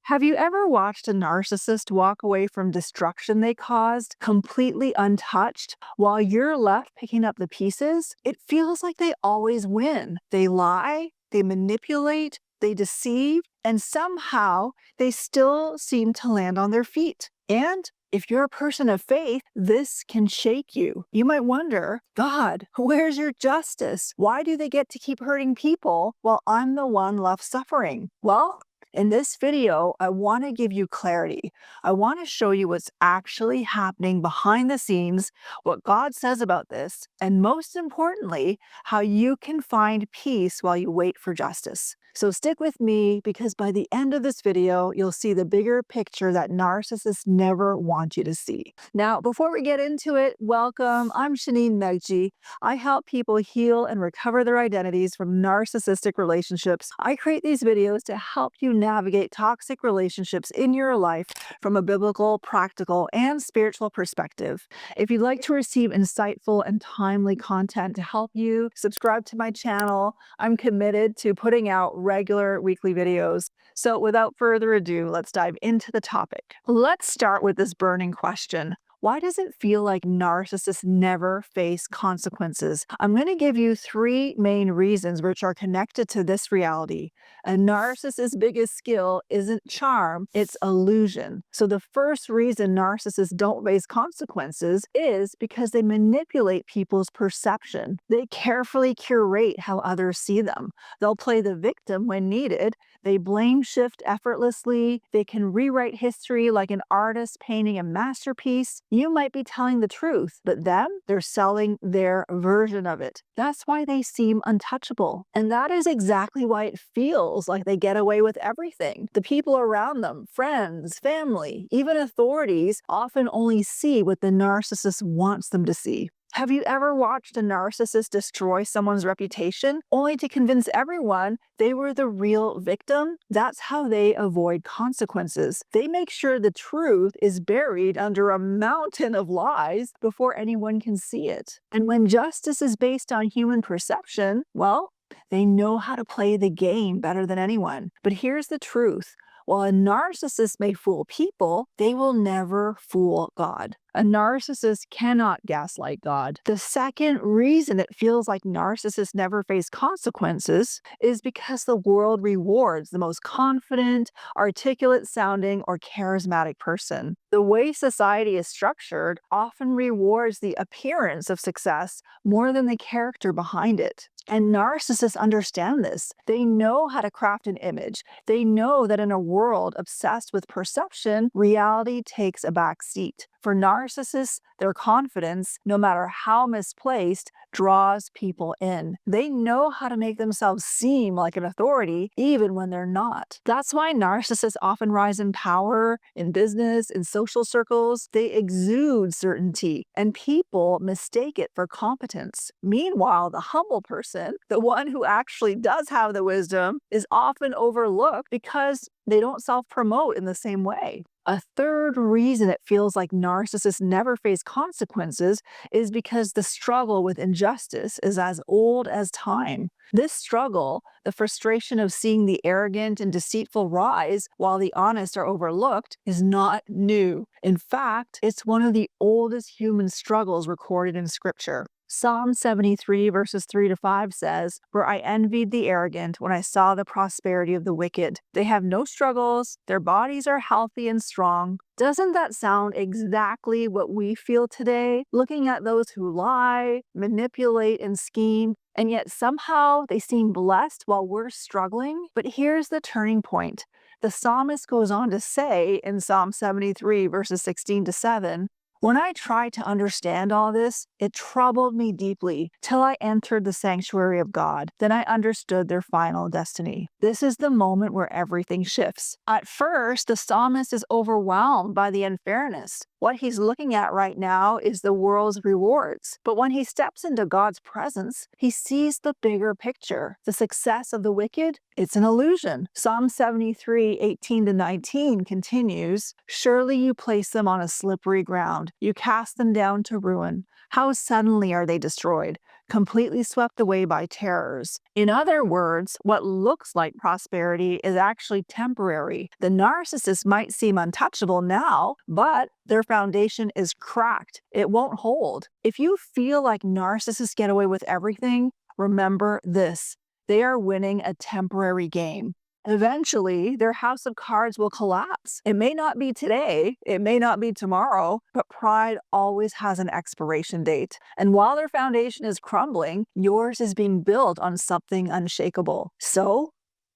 Have you ever watched a narcissist walk away from destruction they caused, completely untouched, while you're left picking up the pieces? It feels like they always win. They lie, they manipulate, they deceive, and somehow they still seem to land on their feet. And if you're a person of faith, this can shake you. You might wonder, God, where's your justice? Why do they get to keep hurting people while I'm the one left suffering? Well, in this video, I want to give you clarity. I want to show you what's actually happening behind the scenes, what God says about this, and most importantly, how you can find peace while you wait for justice. So stick with me because by the end of this video, you'll see the bigger picture that narcissists never want you to see. Now, before we get into it, welcome. I'm Shaneen Megji. I help people heal and recover their identities from narcissistic relationships. I create these videos to help you navigate toxic relationships in your life from a biblical, practical, and spiritual perspective. If you'd like to receive insightful and timely content to help you, subscribe to my channel. I'm committed to putting out regular weekly videos. So without further ado, let's dive into the topic. Let's start with this burning question. Why does it feel like narcissists never face consequences? I'm going to give you three main reasons which are connected to this reality. A narcissist's biggest skill isn't charm, it's illusion. So the first reason narcissists don't face consequences is because they manipulate people's perception. They carefully curate how others see them. They'll play the victim when needed. They blame shift effortlessly. They can rewrite history like an artist painting a masterpiece. You might be telling the truth, but them, they're selling their version of it. That's why they seem untouchable. And that is exactly why it feels like they get away with everything. The people around them, friends, family, even authorities, often only see what the narcissist wants them to see. Have you ever watched a narcissist destroy someone's reputation only to convince everyone they were the real victim? That's how they avoid consequences. They make sure the truth is buried under a mountain of lies before anyone can see it. And when justice is based on human perception, well, they know how to play the game better than anyone. But here's the truth. While a narcissist may fool people, they will never fool God. A narcissist cannot gaslight God. The second reason it feels like narcissists never face consequences is because the world rewards the most confident, articulate sounding, or charismatic person. The way society is structured often rewards the appearance of success more than the character behind it. And narcissists understand this. They know how to craft an image. They know that in a world obsessed with perception, reality takes a back seat. For narcissists, their confidence, no matter how misplaced, draws people in. They know how to make themselves seem like an authority, even when they're not. That's why narcissists often rise in power, in business, in social circles. They exude certainty, and people mistake it for competence. Meanwhile, the humble person, the one who actually does have the wisdom, is often overlooked because they don't self-promote in the same way. A third reason it feels like narcissists never face consequences is because the struggle with injustice is as old as time. This struggle, the frustration of seeing the arrogant and deceitful rise while the honest are overlooked, is not new. In fact, it's one of the oldest human struggles recorded in Scripture. Psalm 73 verses 3-5 says, "For I envied the arrogant when I saw the prosperity of the wicked. They have no struggles, their bodies are healthy and strong." Doesn't that sound exactly what we feel today? Looking at those who lie, manipulate, and scheme, and yet somehow they seem blessed while we're struggling? But here's the turning point. The psalmist goes on to say in Psalm 73 verses 16-7, "When I tried to understand all this, it troubled me deeply till I entered the sanctuary of God. Then I understood their final destiny." This is the moment where everything shifts. At first, the psalmist is overwhelmed by the unfairness. What he's looking at right now is the world's rewards. But when he steps into God's presence, he sees the bigger picture. The success of the wicked, it's an illusion. Psalm 73, 18-19 continues, "Surely you place them on a slippery ground. You cast them down to ruin. How suddenly are they destroyed? completely swept away by terrors. In other words, what looks like prosperity is actually temporary. The narcissist might seem untouchable now, but their foundation is cracked. It won't hold. If you feel like narcissists get away with everything, remember this: they are winning a temporary game. Eventually, their house of cards will collapse. It may not be today, it may not be tomorrow, but pride always has an expiration date. And while their foundation is crumbling, yours is being built on something unshakable. So,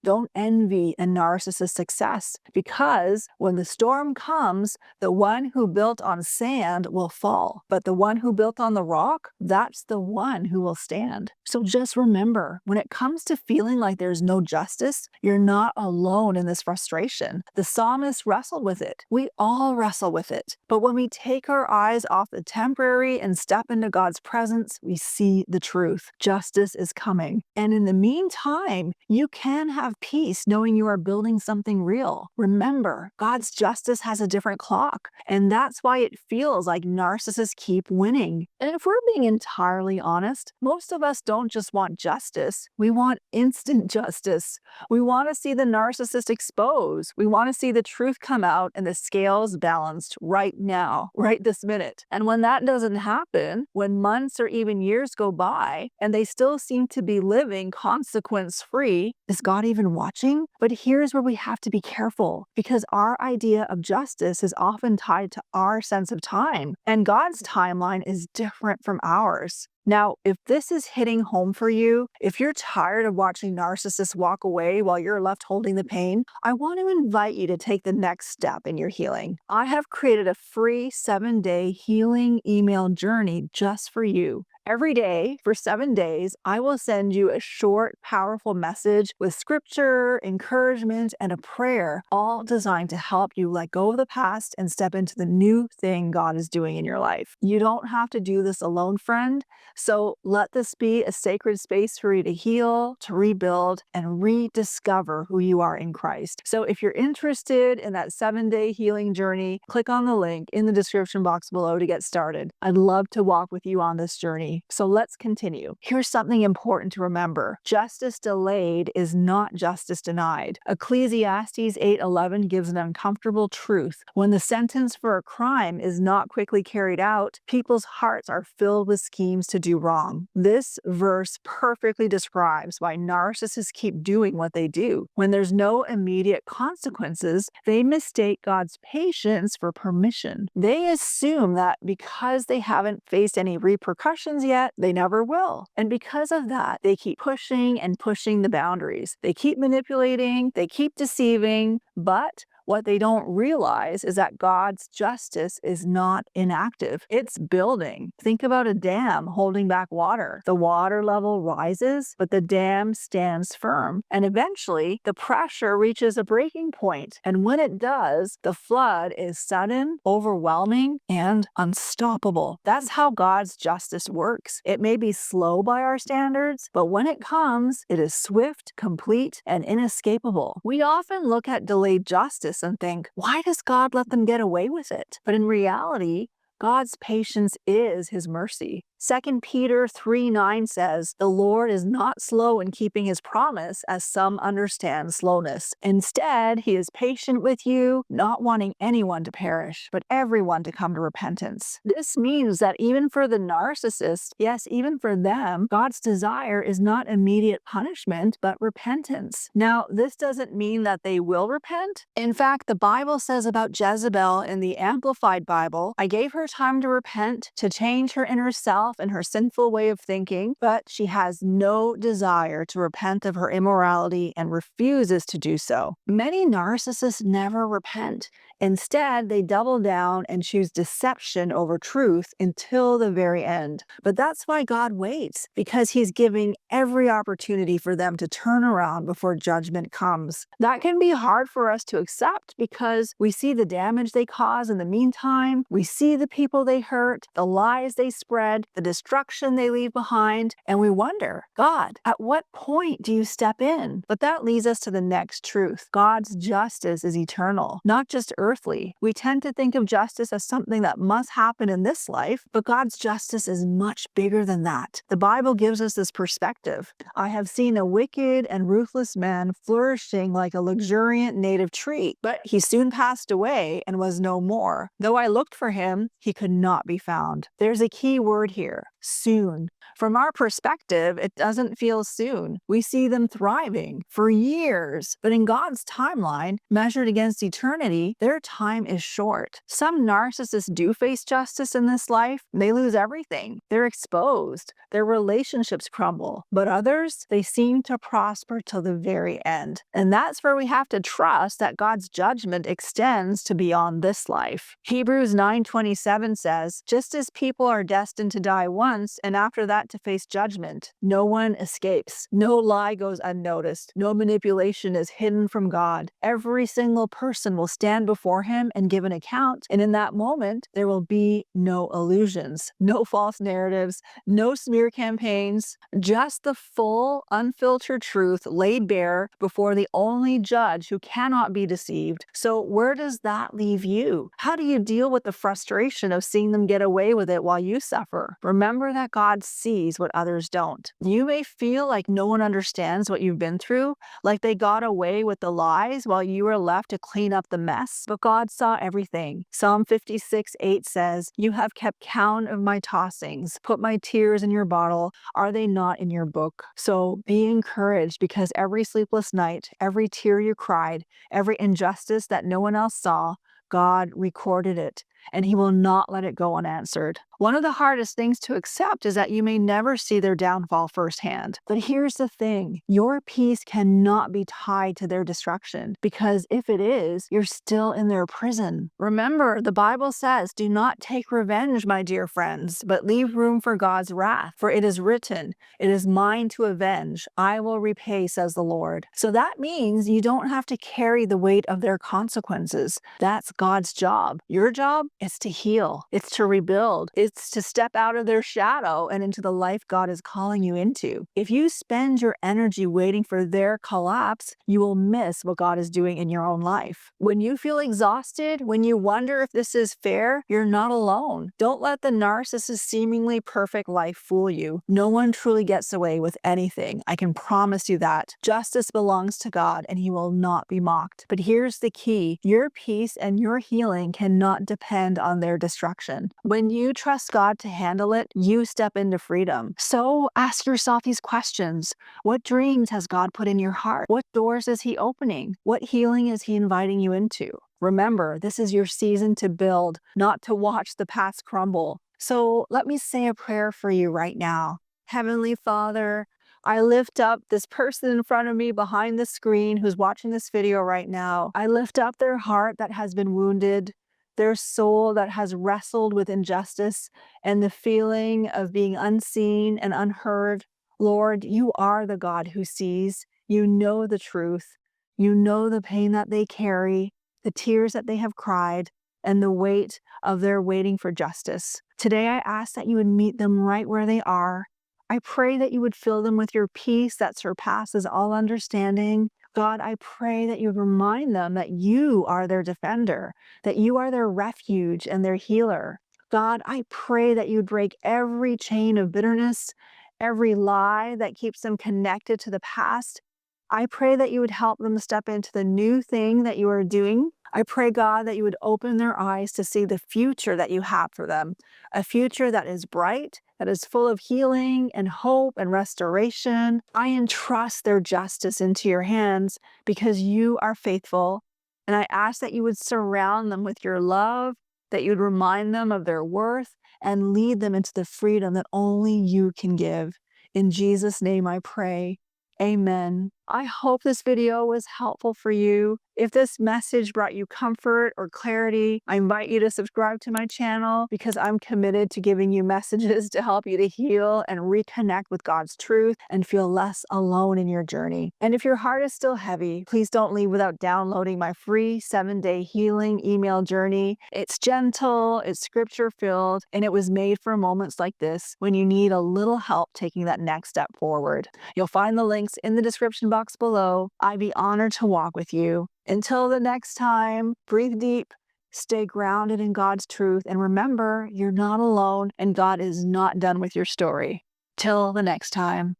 don't envy a narcissist's success, because when the storm comes, the one who built on sand will fall. But the one who built on the rock, that's the one who will stand. So just remember, when it comes to feeling like there's no justice, you're not alone in this frustration. The psalmist wrestled with it. We all wrestle with it. But when we take our eyes off the temporary and step into God's presence, we see the truth. Justice is coming. And in the meantime, you can have peace knowing you are building something real. Remember, God's justice has a different clock, and that's why it feels like narcissists keep winning. And if we're being entirely honest, most of us don't just want justice, we want instant justice. We want to see the narcissist exposed. We want to see the truth come out and the scales balanced right now, right this minute. And when that doesn't happen, when months or even years go by and they still seem to be living consequence-free, is God even watching? But here's where we have to be careful, because our idea of justice is often tied to our sense of time, and God's timeline is different from ours. Now, if this is hitting home for you, if you're tired of watching narcissists walk away while you're left holding the pain, I want to invite you to take the next step in your healing. I have created a free 7-day healing email journey just for you. Every day for 7 days, I will send you a short, powerful message with scripture, encouragement, and a prayer, all designed to help you let go of the past and step into the new thing God is doing in your life. You don't have to do this alone, friend. So let this be a sacred space for you to heal, to rebuild, and rediscover who you are in Christ. So if you're interested in that 7-day healing journey, click on the link in the description box below to get started. I'd love to walk with you on this journey. So let's continue. Here's something important to remember. Justice delayed is not justice denied. Ecclesiastes 8:11 gives an uncomfortable truth. When the sentence for a crime is not quickly carried out, people's hearts are filled with schemes to do wrong. This verse perfectly describes why narcissists keep doing what they do. When there's no immediate consequences, they mistake God's patience for permission. They assume that because they haven't faced any repercussions yet, they never will. And because of that, they keep pushing and pushing the boundaries. They keep manipulating, they keep deceiving, but what they don't realize is that God's justice is not inactive. It's building. Think about a dam holding back water. The water level rises, but the dam stands firm. And eventually, the pressure reaches a breaking point. And when it does, the flood is sudden, overwhelming, and unstoppable. That's how God's justice works. It may be slow by our standards, but when it comes, it is swift, complete, and inescapable. We often look at delayed justice and think, why does God let them get away with it? But in reality, God's patience is his mercy. 2 Peter 3:9 says, "The Lord is not slow in keeping his promise, as some understand slowness. Instead, he is patient with you, not wanting anyone to perish, but everyone to come to repentance." This means that even for the narcissist, yes, even for them, God's desire is not immediate punishment, but repentance. Now, this doesn't mean that they will repent. In fact, the Bible says about Jezebel in the Amplified Bible, "I gave her time to repent, to change her inner self and her sinful way of thinking, but she has no desire to repent of her immorality and refuses to do so." Many narcissists never repent. Instead, they double down and choose deception over truth until the very end. But that's why God waits, because he's giving every opportunity for them to turn around before judgment comes. That can be hard for us to accept because we see the damage they cause in the meantime, we see the people they hurt, the lies they spread, the destruction they leave behind, and we wonder, God, at what point do you step in? But that leads us to the next truth. God's justice is eternal, not just earthly. We tend to think of justice as something that must happen in this life, but God's justice is much bigger than that. The Bible gives us this perspective. I have seen a wicked and ruthless man flourishing like a luxuriant native tree, but he soon passed away and was no more. Though I looked for him, he could not be found. There's a key word here, soon. From our perspective, it doesn't feel soon. We see them thriving for years, but in God's timeline, measured against eternity, their time is short. Some narcissists do face justice in this life. They lose everything. They're exposed. Their relationships crumble. But others, they seem to prosper till the very end. And that's where we have to trust that God's judgment extends to beyond this life. Hebrews 9:27 says, just as people are destined to die once, and after that to face judgment, no one escapes. No lie goes unnoticed. No manipulation is hidden from God. Every single person will stand before him and give an account, and in that moment, there will be no illusions, no false narratives, no smear campaigns, just the full, unfiltered truth laid bare before the only judge who cannot be deceived. So where does that leave you? How do you deal with the frustration of seeing them get away with it while you suffer? Remember that God sees what others don't. You may feel like no one understands what you've been through, like they got away with the lies while you were left to clean up the mess, but God saw everything. Psalm 56:8 says, you have kept count of my tossings, put my tears in your bottle. Are they not in your book? So be encouraged, because every sleepless night, every tear you cried, every injustice that no one else saw, God recorded it, and he will not let it go unanswered. One of the hardest things to accept is that you may never see their downfall firsthand. But here's the thing, your peace cannot be tied to their destruction, because if it is, you're still in their prison. Remember, the Bible says, do not take revenge, my dear friends, but leave room for God's wrath. For it is written, it is mine to avenge, I will repay, says the Lord. So that means you don't have to carry the weight of their consequences. That's God's job. Your job is to heal. It's to rebuild. It's to step out of their shadow and into the life God is calling you into. If you spend your energy waiting for their collapse, you will miss what God is doing in your own life. When you feel exhausted, when you wonder if this is fair, you're not alone. Don't let the narcissist's seemingly perfect life fool you. No one truly gets away with anything. I can promise you that. Justice belongs to God, and he will not be mocked. But here's the key. Your peace and your healing cannot depend on their destruction. When you trust God to handle it, you step into freedom. So ask yourself these questions. What dreams has God put in your heart? What doors is he opening? What healing is he inviting you into? Remember, this is your season to build, not to watch the past crumble. So let me say a prayer for you right now. Heavenly Father, I lift up this person in front of me behind the screen who's watching this video right now. I lift up their heart that has been wounded, their soul that has wrestled with injustice and the feeling of being unseen and unheard. Lord, you are the God who sees. You know the truth. You know the pain that they carry, the tears that they have cried, and the weight of their waiting for justice. Today, I ask that you would meet them right where they are. I pray that you would fill them with your peace that surpasses all understanding. God, I pray that you would remind them that you are their defender, that you are their refuge and their healer. God, I pray that you would break every chain of bitterness, every lie that keeps them connected to the past. I pray that you would help them step into the new thing that you are doing. I pray, God, that you would open their eyes to see the future that you have for them, a future that is bright, that is full of healing and hope and restoration. I entrust their justice into your hands because you are faithful. And I ask that you would surround them with your love, that you'd remind them of their worth and lead them into the freedom that only you can give. In Jesus' name I pray. Amen. I hope this video was helpful for you. If this message brought you comfort or clarity, I invite you to subscribe to my channel because I'm committed to giving you messages to help you to heal and reconnect with God's truth and feel less alone in your journey. And if your heart is still heavy, please don't leave without downloading my free 7-day healing email journey. It's gentle, it's scripture-filled, and it was made for moments like this when you need a little help taking that next step forward. You'll find the links in the description box below. I'd be honored to walk with you. Until the next time, breathe deep, stay grounded in God's truth, and remember, you're not alone and God is not done with your story. Till the next time.